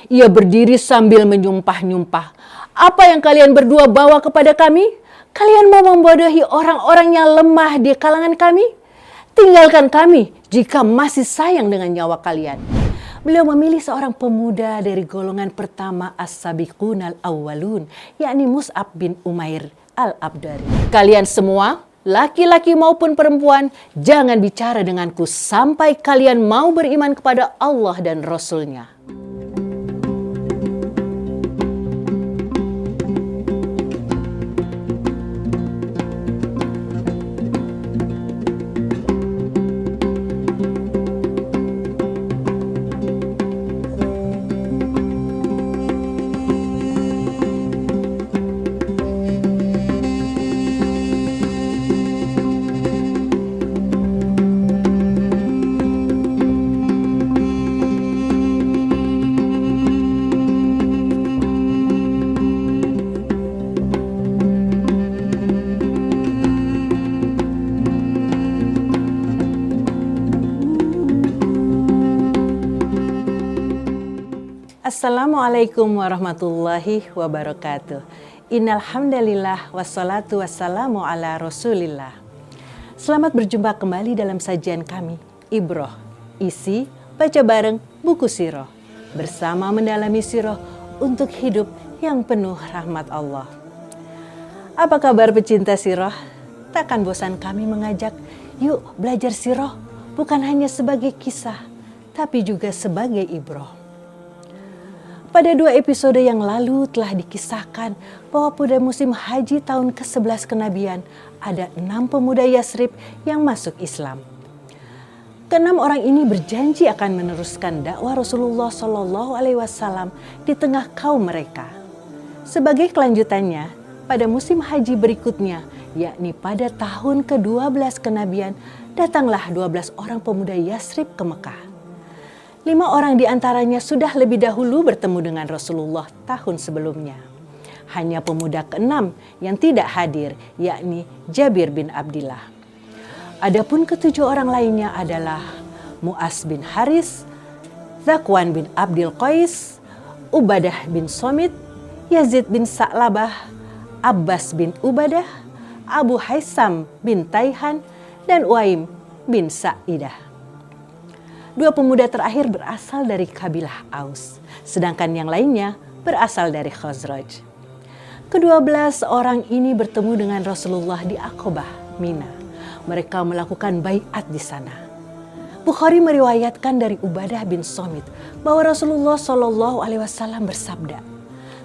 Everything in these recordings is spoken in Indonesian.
Ia berdiri sambil menyumpah-nyumpah. Apa yang kalian berdua bawa kepada kami? Kalian mau membodohi orang-orang yang lemah di kalangan kami? Tinggalkan kami jika masih sayang dengan nyawa kalian. Beliau memilih seorang pemuda dari golongan pertama As-Sabiqun Al-Awwalun, yakni Mus'ab bin Umair Al-Abdari. Kalian semua, laki-laki maupun perempuan, jangan bicara denganku sampai kalian mau beriman kepada Allah dan Rasul-Nya. Assalamualaikum warahmatullahi wabarakatuh. Innal hamdalillah wassalatu wassalamu ala Rasulillah. Selamat berjumpa kembali dalam sajian kami, Ibroh, isi baca bareng buku Sirah, bersama mendalami Sirah untuk hidup yang penuh rahmat Allah. Apa kabar pecinta Sirah? Takkan bosan kami mengajak, yuk belajar Sirah, bukan hanya sebagai kisah, tapi juga sebagai ibroh. Pada 2 episode yang lalu telah dikisahkan bahwa pada musim haji tahun ke-11 kenabian ada 6 pemuda Yasrib yang masuk Islam. Ke-6 orang ini berjanji akan meneruskan dakwah Rasulullah SAW di tengah kaum mereka. Sebagai kelanjutannya, pada musim haji berikutnya, yakni pada tahun ke-12 kenabian, datanglah 12 orang pemuda Yasrib ke Mekah. 5 orang di antaranya sudah lebih dahulu bertemu dengan Rasulullah tahun sebelumnya. Hanya pemuda ke-6 yang tidak hadir, yakni Jabir bin Abdillah. Adapun ke-7 orang lainnya adalah Mu'az bin Haris, Zakwan bin Abdil Qais, Ubadah bin Somit, Yazid bin Sa'labah, Abbas bin Ubadah, Abu Haisam bin Taihan, dan Uaim bin Sa'idah. 2 pemuda terakhir berasal dari kabilah Aus, sedangkan yang lainnya berasal dari Khazraj. Ke-12 orang ini bertemu dengan Rasulullah di Aqabah, Mina. Mereka melakukan baiat di sana. Bukhari meriwayatkan dari Ubadah bin Somit bahwa Rasulullah SAW bersabda,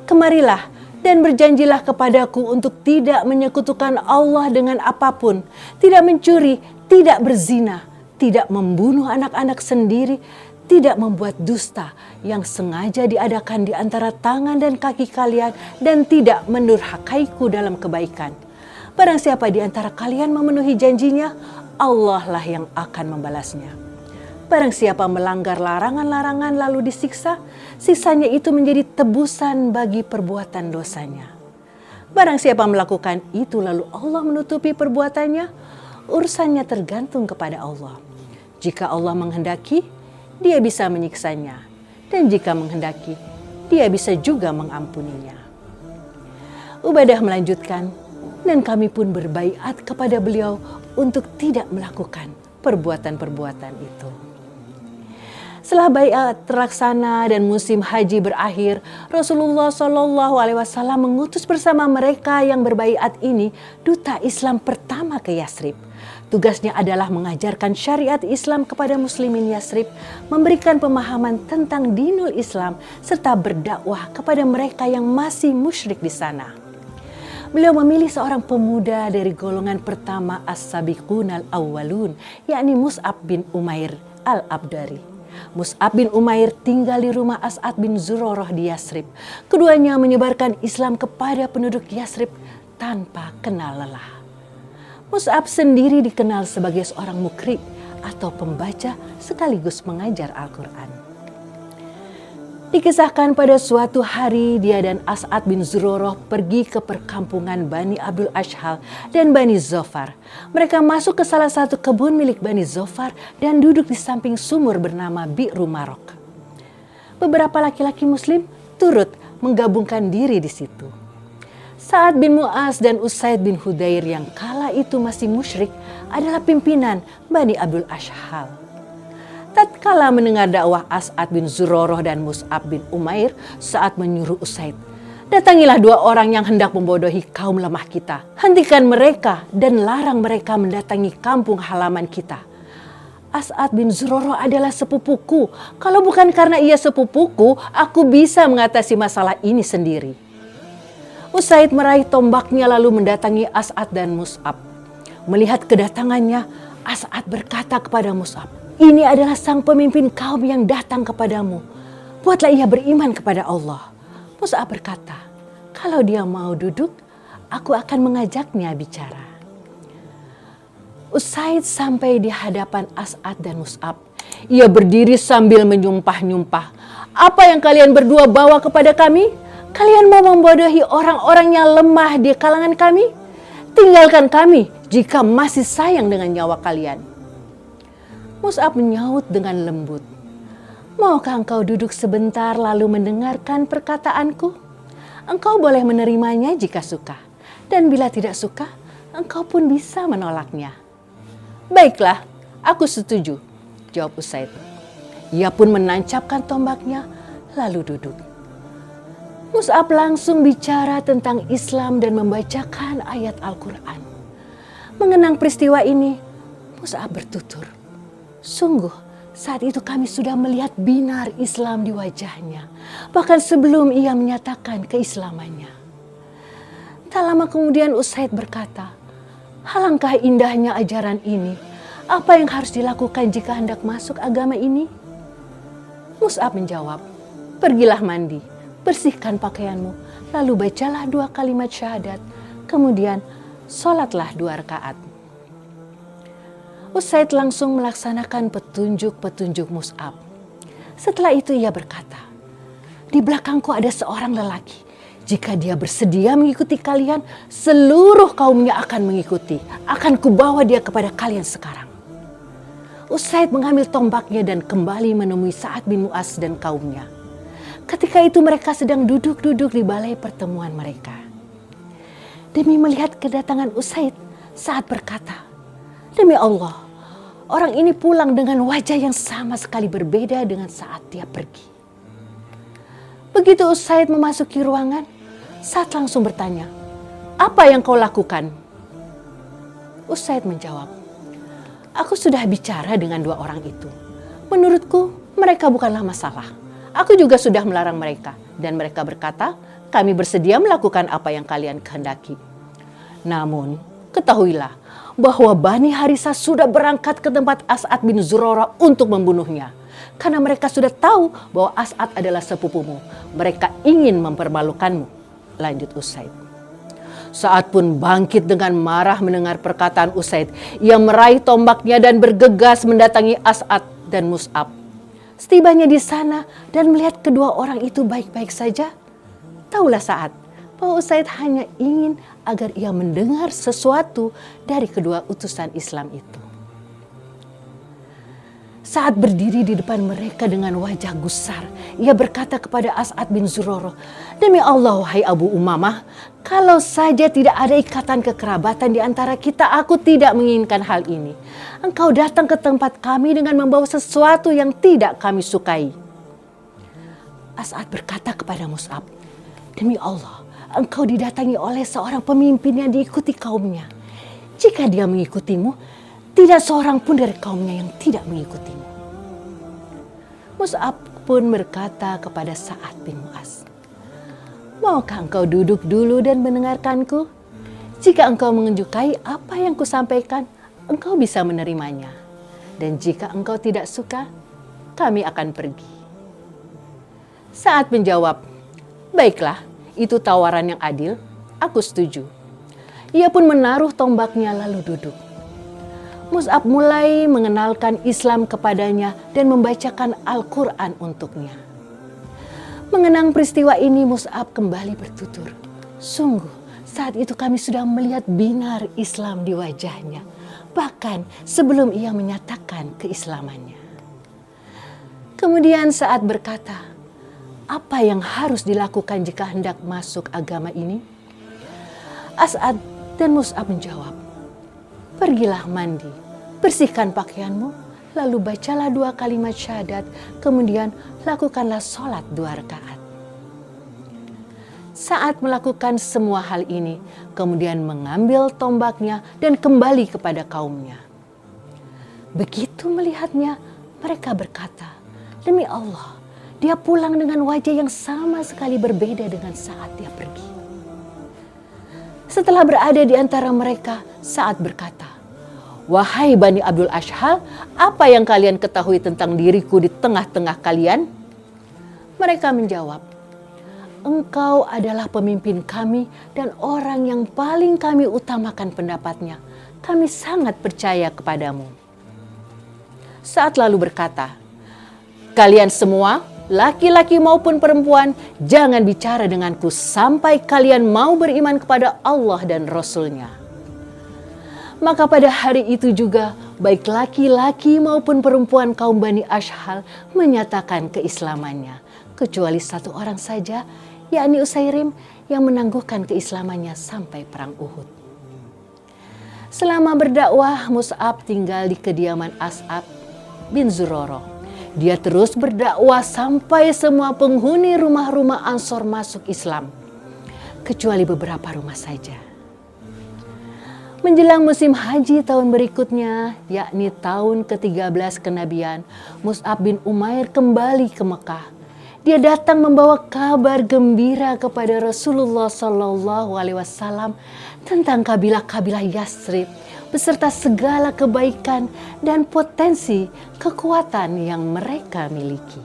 "Kemarilah dan berjanjilah kepadaku untuk tidak menyekutukan Allah dengan apapun, tidak mencuri, tidak berzina, tidak membunuh anak-anak sendiri, tidak membuat dusta yang sengaja diadakan di antara tangan dan kaki kalian, dan tidak mendurhakaiku dalam kebaikan. Barang siapa di antara kalian memenuhi janjinya, Allah lah yang akan membalasnya. Barang siapa melanggar larangan-larangan lalu disiksa, siksanya itu menjadi tebusan bagi perbuatan dosanya. Barang siapa melakukan itu lalu Allah menutupi perbuatannya, urusannya tergantung kepada Allah. Jika Allah menghendaki, Dia bisa menyiksanya. Dan jika menghendaki, Dia bisa juga mengampuninya." Ubadah melanjutkan, "Dan kami pun berbaiat kepada beliau untuk tidak melakukan perbuatan-perbuatan itu." Setelah baiat terlaksana dan musim haji berakhir, Rasulullah SAW mengutus bersama mereka yang berbaiat ini duta Islam pertama ke Yasrib. Tugasnya adalah mengajarkan syariat Islam kepada muslimin Yasrib, memberikan pemahaman tentang dinul Islam, serta berdakwah kepada mereka yang masih musyrik di sana. Beliau memilih seorang pemuda dari golongan pertama As-Sabiqun Al-Awwalun, yakni Mus'ab bin Umair Al-Abdari. Mus'ab bin Umair tinggal di rumah As'ad bin Zurarah di Yasrib. Keduanya menyebarkan Islam kepada penduduk Yasrib tanpa kenal lelah. Mus'ab sendiri dikenal sebagai seorang mukri atau pembaca sekaligus mengajar Al-Quran. Dikisahkan pada suatu hari dia dan As'ad bin Zurarah pergi ke perkampungan Bani Abdul Ashhal dan Bani Zofar. Mereka masuk ke salah satu kebun milik Bani Zofar dan duduk di samping sumur bernama Bi'ru Marok. beberapa laki-laki muslim turut menggabungkan diri di situ. Sa'ad bin Mu'az dan Usaid bin Hudair yang kala itu masih musyrik adalah pimpinan Bani Abdul Ashhal. Tatkala mendengar dakwah As'ad bin Zurarah dan Mus'ab bin Umair saat menyuruh Usaid, "Datangilah dua orang yang hendak membodohi kaum lemah kita. Hentikan mereka dan larang mereka mendatangi kampung halaman kita. As'ad bin Zurarah adalah sepupuku. Kalau bukan karena ia sepupuku, aku bisa mengatasi masalah ini sendiri." Usaid meraih tombaknya lalu mendatangi As'ad dan Mus'ab. Melihat kedatangannya, As'ad berkata kepada Mus'ab, "Ini adalah sang pemimpin kaum yang datang kepadamu. Buatlah ia beriman kepada Allah." Mus'ab berkata, "Kalau dia mau duduk, aku akan mengajaknya bicara." Usaid sampai di hadapan As'ad dan Mus'ab. Ia berdiri sambil menyumpah-nyumpah. "Apa yang kalian berdua bawa kepada kami? Kalian mau membodohi orang-orang yang lemah di kalangan kami? Tinggalkan kami jika masih sayang dengan nyawa kalian." Mus'ab menyaut dengan lembut, "Maukah engkau duduk sebentar lalu mendengarkan perkataanku? Engkau boleh menerimanya jika suka, dan bila tidak suka, engkau pun bisa menolaknya." "Baiklah, aku setuju," jawab Usaid. Ia pun menancapkan tombaknya lalu duduk. Mus'ab langsung bicara tentang Islam dan membacakan ayat Al-Quran. Mengenang peristiwa ini, Mus'ab bertutur, "Sungguh saat itu kami sudah melihat binar Islam di wajahnya, bahkan sebelum ia menyatakan keislamannya." Tak lama kemudian Usaid berkata, "Alangkah indahnya ajaran ini. Apa yang harus dilakukan jika hendak masuk agama ini?" Mus'ab menjawab, "Pergilah mandi, bersihkan pakaianmu, lalu bacalah 2 kalimat syahadat, kemudian sholatlah 2 rakaat." Usaid langsung melaksanakan petunjuk-petunjuk Mus'ab. Setelah itu ia berkata, "Di belakangku ada seorang lelaki. Jika dia bersedia mengikuti kalian, seluruh kaumnya akan mengikuti. Akan kubawa dia kepada kalian sekarang." Usaid mengambil tombaknya dan kembali menemui Sa'ad bin Mu'az dan kaumnya. Ketika itu mereka sedang duduk-duduk di balai pertemuan mereka. Demi melihat kedatangan Usaid, Sa'ad berkata, "Demi Allah, orang ini pulang dengan wajah yang sama sekali berbeda dengan saat dia pergi." Begitu Usaid memasuki ruangan, Sa'ad langsung bertanya, "Apa yang kau lakukan?" Usaid menjawab, "Aku sudah bicara dengan 2 orang itu. Menurutku mereka bukanlah masalah. Aku juga sudah melarang mereka dan mereka berkata, kami bersedia melakukan apa yang kalian kehendaki. Namun ketahuilah bahwa Bani Harisah sudah berangkat ke tempat As'ad bin Zurarah untuk membunuhnya. Karena mereka sudah tahu bahwa As'ad adalah sepupumu. Mereka ingin mempermalukanmu." Lanjut Usaid. Sa'ad pun bangkit dengan marah mendengar perkataan Usaid. Ia meraih tombaknya dan bergegas mendatangi As'ad dan Mus'ab. Setibanya di sana dan melihat kedua orang itu baik-baik saja, taulah Sa'ad bahwa Usaid hanya ingin agar ia mendengar sesuatu dari kedua utusan Islam itu. Saat berdiri di depan mereka dengan wajah gusar, ia berkata kepada As'ad bin Zurarah, "Demi Allah, wahai Abu Umamah, kalau saja tidak ada ikatan kekerabatan di antara kita, aku tidak menginginkan hal ini. Engkau datang ke tempat kami dengan membawa sesuatu yang tidak kami sukai." As'ad berkata kepada Mus'ab, "Demi Allah, engkau didatangi oleh seorang pemimpin yang diikuti kaumnya. Jika dia mengikutimu, tidak seorang pun dari kaumnya yang tidak mengikutimu." Mus'ab pun berkata kepada Sa'ad bin Mu'az, "Maukah engkau duduk dulu dan mendengarkanku? Jika engkau menyukai apa yang kusampaikan, engkau bisa menerimanya. Dan jika engkau tidak suka, kami akan pergi." Sa'ad menjawab, "Baiklah, itu tawaran yang adil, aku setuju." Ia pun menaruh tombaknya lalu duduk. Mus'ab mulai mengenalkan Islam kepadanya dan membacakan Al-Quran untuknya. Mengenang peristiwa ini, Mus'ab kembali bertutur, "Sungguh saat itu kami sudah melihat binar Islam di wajahnya, bahkan sebelum ia menyatakan keislamannya." Kemudian Sa'ad berkata, apa yang harus dilakukan jika hendak masuk agama ini? As'ad dan Mus'ab menjawab, pergilah mandi, bersihkan pakaianmu, lalu bacalah 2 kalimat syahadat, kemudian lakukanlah sholat 2 rakaat. Saat melakukan semua hal ini, kemudian mengambil tombaknya dan kembali kepada kaumnya. Begitu melihatnya, mereka berkata, demi Allah, dia pulang dengan wajah yang sama sekali berbeda dengan saat dia pergi. Setelah berada di antara mereka, Sa'ad berkata, wahai Bani Abdul Ashhal, apa yang kalian ketahui tentang diriku di tengah-tengah kalian? Mereka menjawab, engkau adalah pemimpin kami dan orang yang paling kami utamakan pendapatnya. Kami sangat percaya kepadamu. Sa'ad lalu berkata, kalian semua, laki-laki maupun perempuan, jangan bicara denganku sampai kalian mau beriman kepada Allah dan Rasul-Nya. Maka pada hari itu juga, baik laki-laki maupun perempuan kaum Bani Ashhal menyatakan keislamannya, kecuali 1 orang saja, yakni Usairim, yang menangguhkan keislamannya sampai perang Uhud. Selama berdakwah, Mus'ab tinggal di kediaman As'ad bin Zurarah. Dia terus berdakwah sampai semua penghuni rumah-rumah Ansor masuk Islam, kecuali beberapa rumah saja. Menjelang musim haji tahun berikutnya, yakni tahun ke-13 kenabian, Mus'ab bin Umair kembali ke Mekah. Dia datang membawa kabar gembira kepada Rasulullah SAW tentang kabilah-kabilah Yasrib, beserta segala kebaikan dan potensi kekuatan yang mereka miliki.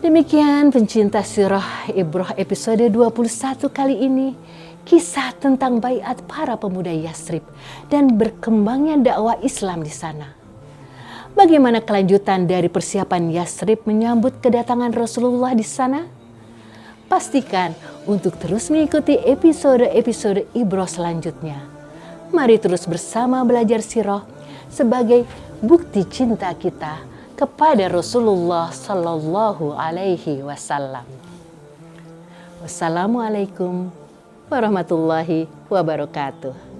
Demikian pencinta sirah Ibroh episode 21 kali ini, kisah tentang baiat para pemuda Yasrib dan berkembangnya dakwah Islam di sana. Bagaimana kelanjutan dari persiapan Yasrib menyambut kedatangan Rasulullah di sana? Pastikan untuk terus mengikuti episode-episode Ibroh selanjutnya. Mari terus bersama belajar sirah sebagai bukti cinta kita kepada Rasulullah Sallallahu Alaihi Wasallam. Wassalamualaikum warahmatullahi wabarakatuh.